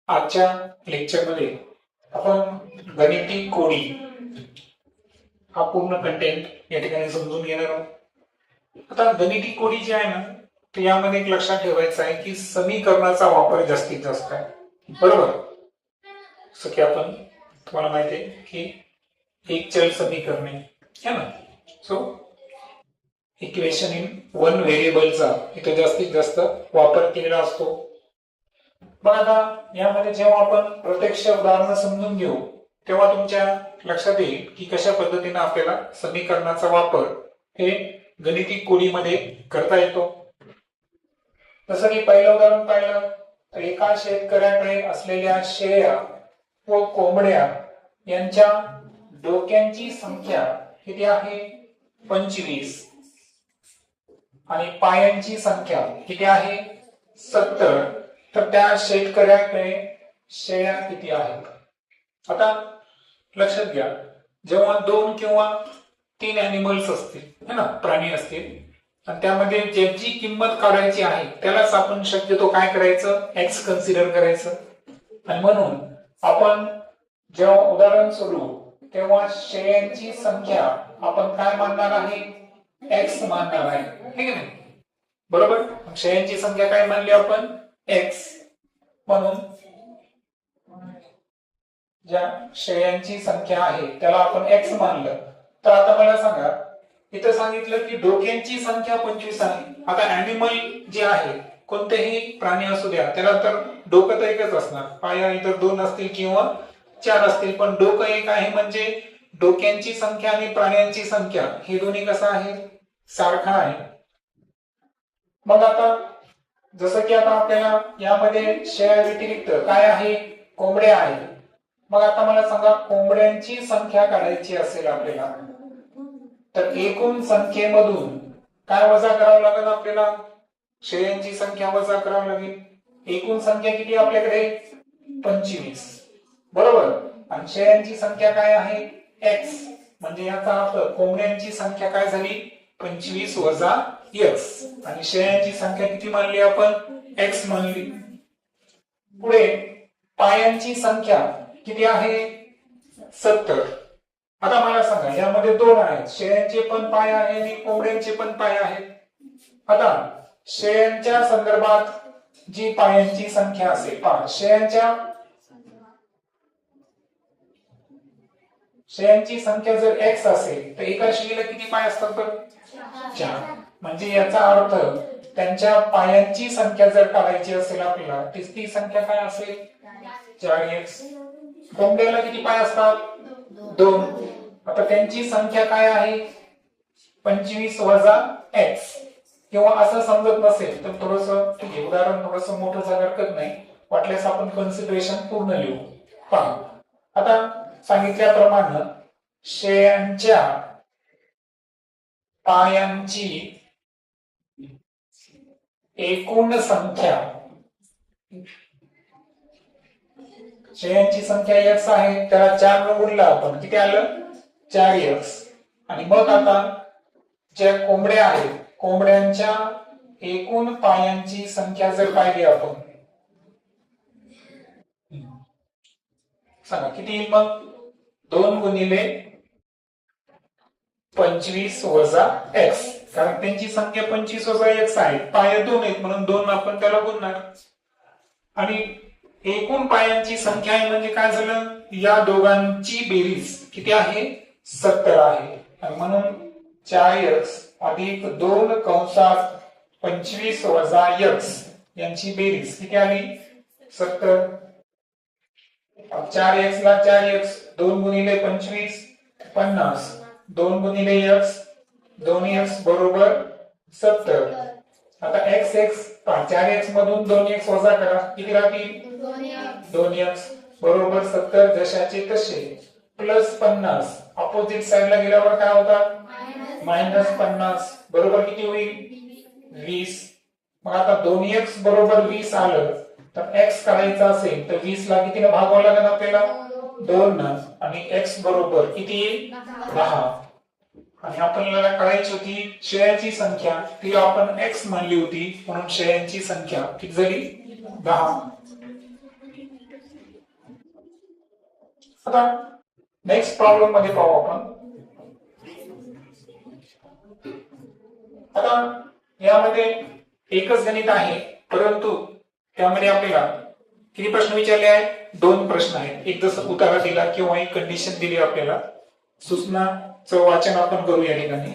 आजच्या लेक्चरमध्ये आपण गणिती कोडी हा पूर्ण कंटेंट या ठिकाणी समजून घेणार आहोत. आता गणिती कोडी जी आहे ना, तर यामध्ये एक लक्षात ठेवायचं आहे की समीकरणाचा वापर जास्तीत जास्त आहे. बरोबर, जसं की आपण तुम्हाला माहिती आहे की एक चल समीकरणे है ना. सो इक्वेशन इन वन व्हेरिएबलचा इथे जास्तीत जास्त वापर केलेला असतो. पण आता यामध्ये जेव्हा आपण प्रत्यक्ष उदाहरण समजून घेऊ तेव्हा तुमच्या लक्षात येईल की कशा पद्धतीने आपल्याला समीकरणाचा वापर हे गणिती कोडीमध्ये करता येतो. जसं की पहिलं उदाहरण पाहिलं तर एका शेतकऱ्याकडे असलेल्या शेळ्या व कोंबड्या यांच्या डोक्यांची संख्या किती आहे? 25 आणि पायांची संख्या किती आहे? 70. तर त्या शेतकऱ्याकडे शेळ्या किती आहेत? आता लक्षात घ्या, जेव्हा 2 किंवा 3 ॲनिमल्स असतील है ना, प्राणी असतील, आणि त्यामध्ये ज्याची किंमत काढायची आहे त्यालाच आपण शक्यतो काय करायचं? एक्स कन्सिडर करायचं. आणि म्हणून आपण जेव्हा उदाहरण सोडवू तेव्हा शेळ्यांची संख्या आपण काय मानणार आहे? एक्स मानणार आहे, ठीक आहे. बरोबर, शेळ्यांची संख्या काय मानली आपण? एक्स. म्हणून ज्या शेळ्यांची संख्या आहे त्याला आपण एक्स मानलं. तर आता मला सांगा, इथं सांगितलं की डोक्यांची संख्या 25 आहे. आता ॲनिमल जे आहे, कोणतेही प्राणी असू द्या, त्याला तर डोकं तर एकच असणार, पाया इतर 2 असतील किंवा 4 असतील, पण डोकं एक आहे. म्हणजे डोक्यांची संख्या आणि प्राण्यांची संख्या हे दोन्ही कसं आहे? सारखा आहे. मग आता जसं की आता आपल्याला यामध्ये शेळ्या व्यतिरिक्त काय आहे? कोंबड्या आहेत. मग आता मला सांगा, कोंबड्यांची संख्या काढायची असेल आपल्याला, तर एकूण संख्येमधून काय वजा करावं लागेल आपल्याला? शेळ्यांची संख्या वजा करावी लागेल. एकूण संख्या किती आपल्याकडे? 25. बरोबर, आणि शेळ्यांची संख्या काय आहे? एक्स. म्हणजे याचा अर्थ कोंबड्यांची संख्या काय झाली? 25 वजा एक्स. आणि शेळ्यांची संख्या किती मानली आपण? एक्स मानली. पुढे पायांची संख्या किती आहे? 70. आता मला सांगा, यामध्ये 2 आहेत, शेळ्यांचे पण पाय आहे आणि कोंबड्यांचे पण पाय आहेत. आता शेळ्यांच्या संदर्भात जी पायांची संख्या असेल, पहा, शेळ्यांची संख्या जर एक्स असेल तर एका शेळीला किती पाय असतात? 4. म्हणजे याचा अर्थ त्यांच्या पायांची संख्या जर काढायची असेल आपल्याला, ती संख्या काय असेल? 4x. कोंबड्याला किती पाय असतात? 2. आता त्यांची संख्या काय आहे? 25 वजा एक्स. किंवा असं समजत नसेल तर थोडस उदाहरण थोडस मोठं झालं हरकत नाही, वाटल्यास आपण कन्सिडरेशन पूर्ण लिहू. पहा, आता सांगितल्याप्रमाणे शेळ्यांच्या पायांची एकूण संख्या, शेळ्यांची संख्या एक्स आहे, त्याला 4 ने गुणलं आपण, किती आलं? 4x. आणि मग आता ज्या कोंबड्या आहेत, कोंबड्यांच्या एकूण पायांची संख्या जर पाहिली आपण, सांगा किती येईल मग? 2 गुणिले 25 वजा एक्स. कारण त्यांची संख्या 25 वजा एक्स आहे, पाय 2 आहेत म्हणून 2 आपण त्याला गुणणार. आणि एकूण पायांची संख्या आहे म्हणजे काय झालं? या दोघांची बेरीज किती आहे? 70 आहे. आणि म्हणून 4x अधिक 2 कंसात 25 वजा x यांची बेरीज किती आली? 70. 4x ला 4x, 2 गुणिले 25 50, 2 गुणिले x 2x बरोबर 70. आता x 4x मधून 2x वजा करा, किती राहतील? 2x बरोबर 70. जशाचे तसे. प्लस 50 अपोजिट साइडला गेल्यावर काय होतात? -50 बरोबर किती होईल? 20. मग आता 2x बरोबर 20 आलं तर x काढायचा असेल तर 20 ला कितीने भागावं लागेल आपल्याला? 2 न. आणि x बरोबर किती येईल? 10. आणि आपल्याला काढायची होती शेळ्यांची संख्या, ती आपण x मानली होती, म्हणून शेळ्यांची संख्या किती झाली? 10. आता नेक्स्ट प्रॉब्लेम मध्ये पाहू आपण. आता यामध्ये एकच गणित आहे, परंतु त्यामध्ये आपल्याला किती प्रश्न विचारले आहेत? 2 प्रश्न आहेत. एक जसं उतारा दिला किंवा एक कंडिशन दिली आपल्याला. सूचनाचं वाचन आपण करू या ठिकाणी.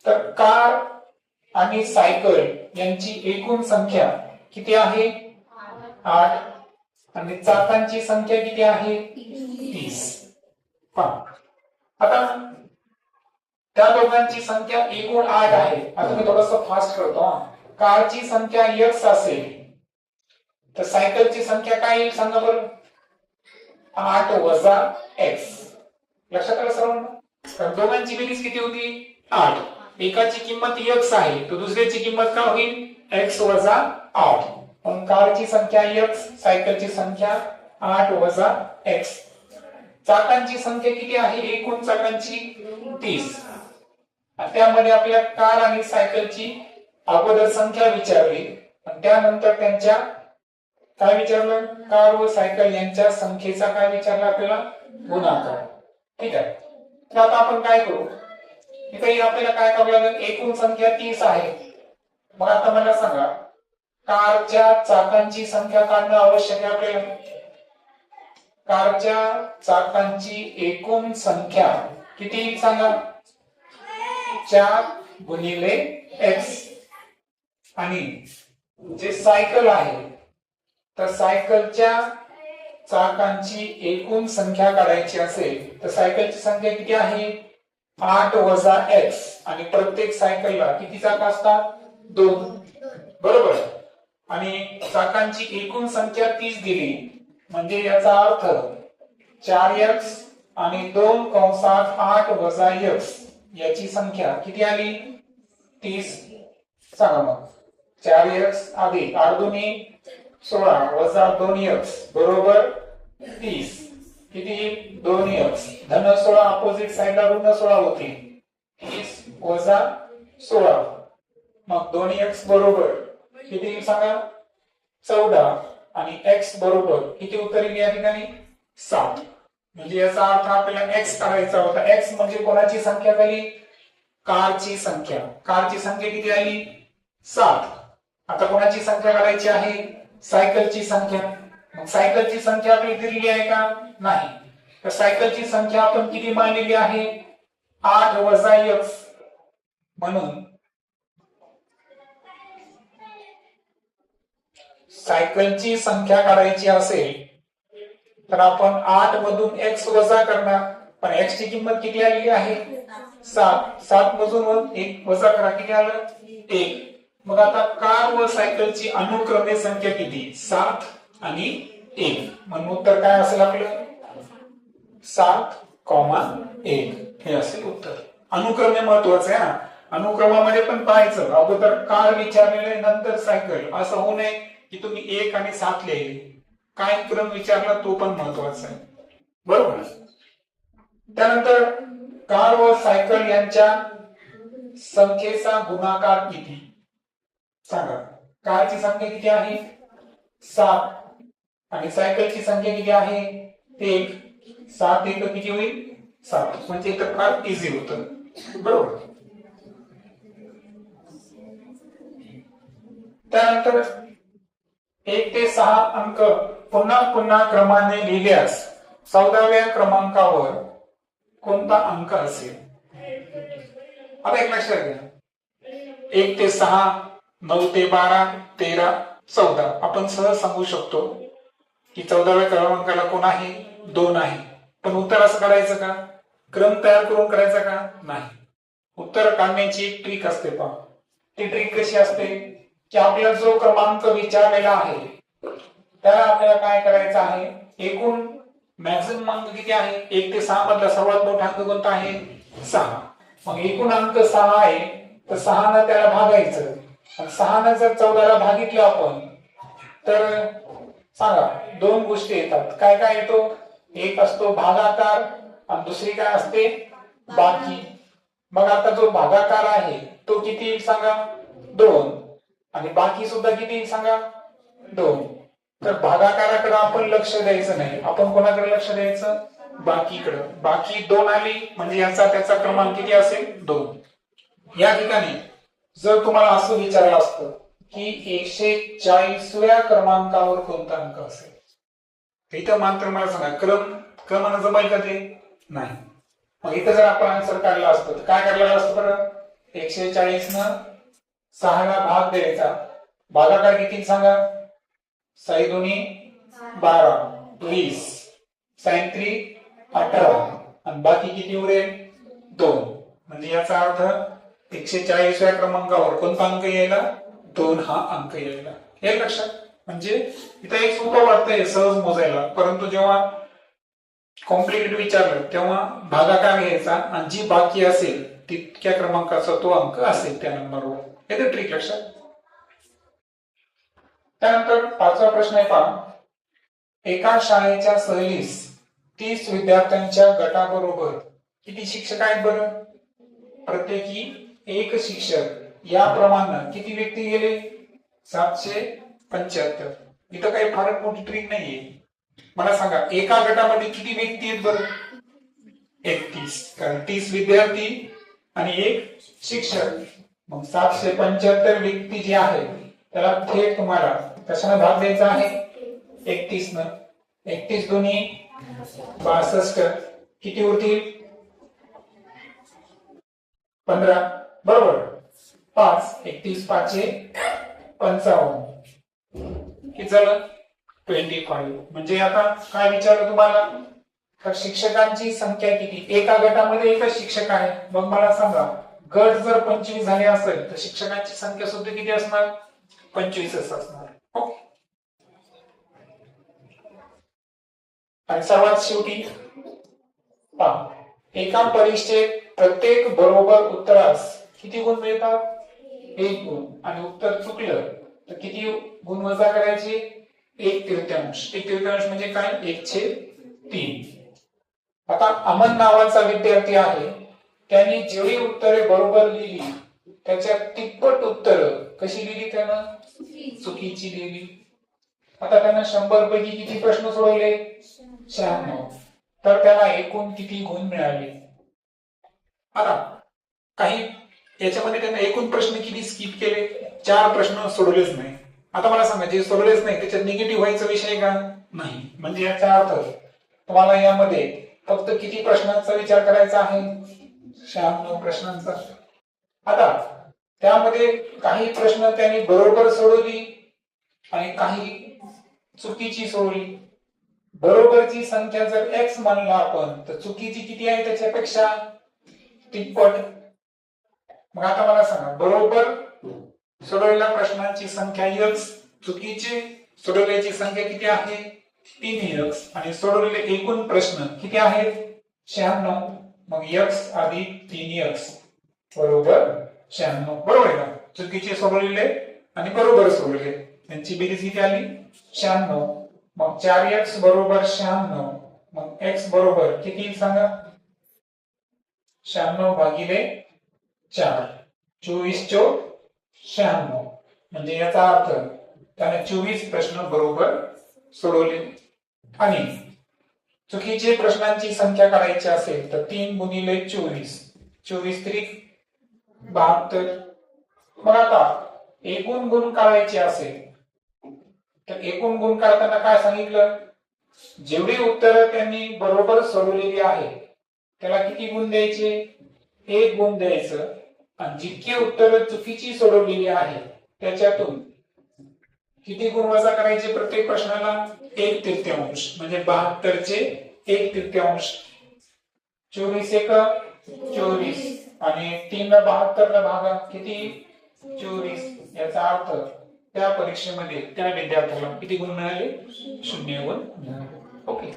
तर कार आणि सायकल यांची एकूण संख्या किती आहे? 8. आणि चाकांची संख्या किती आहे? 30. आता त्या दोघांची संख्या एकूण 8 आहे. आता मी थोडस फास्ट करतो. कारची संख्या x असेल तर सायकलची संख्या काय येईल सांगा बरं? 8 वजा x. लक्षात आलं सर्वांना? तर दोघांची बेरीज किती होती? 8. एकाची किंमत x आहे तर दुसऱ्याची किंमत काय होईल? x वजा 8. पण कारची संख्या x, सायकलची संख्या 8 वजा x. चाकांची संख्या किती आहे? एकूण चाकांची 30. त्यामध्ये आपल्या कार आणि सायकलची अगोदर संख्या विचारली आणि त्यानंतर त्यांच्या काय विचारलं? कार व सायकल यांच्या संख्येचा काय विचारलं आपल्याला? गुणाकार. ठीक आहे. तर आता आपण काय करू? इथे आपल्याला काय करावं लागेल? एकूण संख्या 30 आहे. मग आता मला सांगा, कारच्या चाकांची संख्या काढणं आवश्यक आहे आपल्याला. कारच्या चाकांची एकूण संख्या किती सांगा? 4 गुणिले x. आणि जे सायकल आहे तर सायकलच्या चाकांची एकूण संख्या काढायची असेल तर सायकलची संख्या किती आहे? 8 वजा x. आणि प्रत्येक सायकलला किती चाक असतात? 2. बरोबर. आणि चाकांची एकूण संख्या 30 दिली म्हणजे याचा अर्थ 4x आणि 2 कंसात 8 वजा x याची संख्या किती आली? 30. सांगा मग. 4x अधिक 8 दुनी 16 वजा 2x बरोबर 30. किती? 2x. धन 16 अपोजिट साइडला ऋण 16 होते. 30 वजा 16. मग 2x बरोबर किती सांगा? 14. आणि x बरोबर किती उत्तर येईल या ठिकाणी? 7. म्हणजे याचा अर्थ आपल्याला x काढायचा होता. x म्हणजे कोणाची संख्या झाली? कारची संख्या. कारची संख्या किती आली? 7. आता कोणाची संख्या काढायची आहे? सायकलची संख्या. मग सायकलची संख्या आपली दिलेली आहे का? नाही. तर सायकलची संख्या आपण किती मांडलेली आहे? 8 वजा x. म्हणून सायकलची संख्या काढायची असेल तर आपण 8 मधून x वजा करणार. पण x ची किंमत किती आलेली आहे? 7. 7 मधून 1 वजा करा. किती आलं? 1. मग आता कार व सायकलची अनुक्रमे संख्या किती? 7 आणि 1. म्हणून उत्तर काय असेल आपलं? 7,1 हे असेल उत्तर. अनुक्रमे महत्वाचं आहे. अनुक्रमामध्ये पण पाहायचं, अगोदर कार विचारलेले नंतर सायकल, असं होऊ नये की तुम्ही 1 आणि 7 लिहिले. काय क्रम विचारला तो पण महत्वाचा आहे. बरोबर. त्यानंतर कार व सायकल यांच्या संख्येचा गुणाकार किती सांगा. कारची संख्या किती आहे? 7. आणि सायकलची संख्या किती आहे? 1. 7 एक किती होईल? 7. म्हणजे इथं फार इझी होतं. बरोबर. त्यानंतर 1 ते 6 अंक पुन्हा पुन्हा क्रमाने लिहिल्यास 14व्या क्रमांकावर कोणता अंक असेल? आता एक लक्षात घ्या. 1 ते 6, 9 ते 12, 13, 14 आपण सहज सांगू शकतो की 14व्या क्रमांकाला कोण आहे? 2 आहे. पण उत्तर असं काढायचं का? क्रम तयार करून करायचा का? नाही. उत्तर काढण्याची एक ट्रिक असते. पहा ती ट्रिक कशी असते की आपल्याला जो क्रमांक विचारलेला आहे त्याला आपल्याला काय करायचं आहे? एकूण मॅक्सिमम अंक किती आहे? 1 ते 6 मधला सर्वात मोठा अंक कोणता आहे? 6. मग एकूण अंक 6 आहे तर 6 ने त्याला भागायचं. 6 ने जर 14 ला भागितलं आपण तर सांगा 2 गोष्टी येतात. काय काय येतो? एक असतो भागाकार आणि दुसरी काय असते? बाकी. मग आता जो भागाकार आहे तो किती सांगा? 2. आणि बाकी सुद्धा किती सांगा? 2. तर भागाकाराकडे आपण लक्ष द्यायचं नाही, आपण कोणाकडे लक्ष द्यायचं, बाकीकडे. बाकी 2 आली म्हणजे याचा त्याचा क्रमांक किती असेल, 2. या ठिकाणी जर तुम्हाला असं विचारलं असतं की 140व्या क्रमांकावर कोणता अंक असेल, इथं मात्र मला सांगा क्रमानं जमायला का ते नाही. मग इथं जर आपण आन्सर काढला असतं तर काय काढलं असतं बरं, 140 न 6 ला भाग द्यायचा, भागाकार किती सांगा, 6 दोन्ही 12, 20, sin 3 18 आणि बाकी किती उरेल 2. म्हणजे याचा अर्थ 140व्या क्रमांकावर कोणता अंक यायला, 2 हा अंक यायला. हे लक्षात. म्हणजे इथं एक सोपं वाटतंय सहज मोजायला, परंतु जेव्हा कॉम्प्लिकेटेड विचारलं तेव्हा भागाकार घ्यायचा आणि जी बाकी असेल तितक्या क्रमांकाचा तो अंक असेल त्या नंबरवर. हे तर ट्रिक लक्षात. त्यानंतर 5वा प्रश्न आहे पहा, एका शाळेच्या सहलीस 30 विद्यार्थ्यांच्या गटाबरोबर किती शिक्षक आहेत बरं, प्रत्येकी 1 शिक्षक, याप्रमाणे किती व्यक्ती गेले, 775. इथं काही फार मोठी ट्रिक नाहीये. मला सांगा एका गटामध्ये किती व्यक्ती आहेत बरं, 31, कारण 30 विद्यार्थी आणि 1 शिक्षक. मग 775 व्यक्ती जी आहे त्याला थेट तुम्हाला कशाने भाग द्यायचा आहे, 31 न. 31 दोन्ही 62, किती होतील 15, बरोबर. 5 31 5 55, किती झालं 25. म्हणजे आता काय विचारलं तुम्हाला, तर शिक्षकांची संख्या किती, एका गटामध्ये एकच शिक्षक आहे. मग मला सांगा गट जर 25 झाले असेल तर शिक्षकांची संख्या सुद्धा किती असणार, 25 असणार. ओके. आणि सर्वात शेवटी पहा, एका परीक्षेत प्रत्येक बरोबर उत्तरास किती गुण मिळतात, 1 गुण. आणि उत्तर चुकलं तर किती गुण वजा करायचे, 1/3. 1/3 म्हणजे काय, 1/3. आता अमन नावाचा विद्यार्थी आहे, त्यांनी जेवढी उत्तरे बरोबर लिहिली त्याच्या तिप्पट उत्तर कशी लिहिली, त्यानं चुकीची लिहिली. आता त्यानं 100 पैकी किती प्रश्न सोडवले, 96. तर त्याला एकूण किती गुण मिळाले. आता काही याच्यामध्ये त्यानं एकूण प्रश्न किती स्किप केले, 4 प्रश्न सोडवलेच नाही. आता मला सांगा जे सोडवलेच नाही त्याच्यात निगेटिव्ह व्हायचा विषय का नाही. म्हणजे याचा अर्थ तुम्हाला यामध्ये फक्त किती प्रश्नांचा विचार करायचा आहे, 96 प्रश्नांचा. आता त्यामध्ये काही प्रश्न त्यांनी बरोबर सोडवली आणि काही चुकीची सोडवली. बरोबरची संख्या जर x मानला आपण तर चुकीची किती आहे त्याच्यापेक्षा तिप्पट. मग आता मला सांगा बरोबर सोडवलेल्या प्रश्नांची संख्या x, चुकीची सोडवल्याची संख्या किती आहे 3x, आणि सोडवलेले एकूण प्रश्न किती आहेत 96. मग x अधिक 3x बरोबर 96. बरोबर आहे का. चुकीचे सोडवलेले आणि बरोबर सोडवलेले त्यांची बेरीज किती आली 96. मग 4x बरोबर 96. मग x बरोबर किती सांगा 96 भागिले 4, 24 चौक 96. म्हणजे याचा अर्थ त्याने 24 प्रश्न बरोबर सोडवले. आणि चुकीचे प्रश्नांची संख्या काढायची असेल तर 3 गुणिले 24, 24 त्रिक 72. मग आता एकूण गुण काढायचे असेल तर एकूण गुण काढताना काय सांगितलं, जेवढी उत्तरं त्यांनी बरोबर सोडवलेली आहे त्याला किती गुण द्यायचे, 1 गुण द्यायचं. आणि जितकी उत्तरं चुकीची सोडवलेली आहे त्याच्यातून किती गुण वजा करायचे प्रत्येक प्रश्नाला 1/3. म्हणजे 72 चे 1/3. 24 एक 24 आणि 3 ला 72 ला भागा किती 24. याचा अर्थ त्या परीक्षेमध्ये त्या विद्यार्थ्याला किती गुण मिळाले, 0 गुण मिळाले. ओके.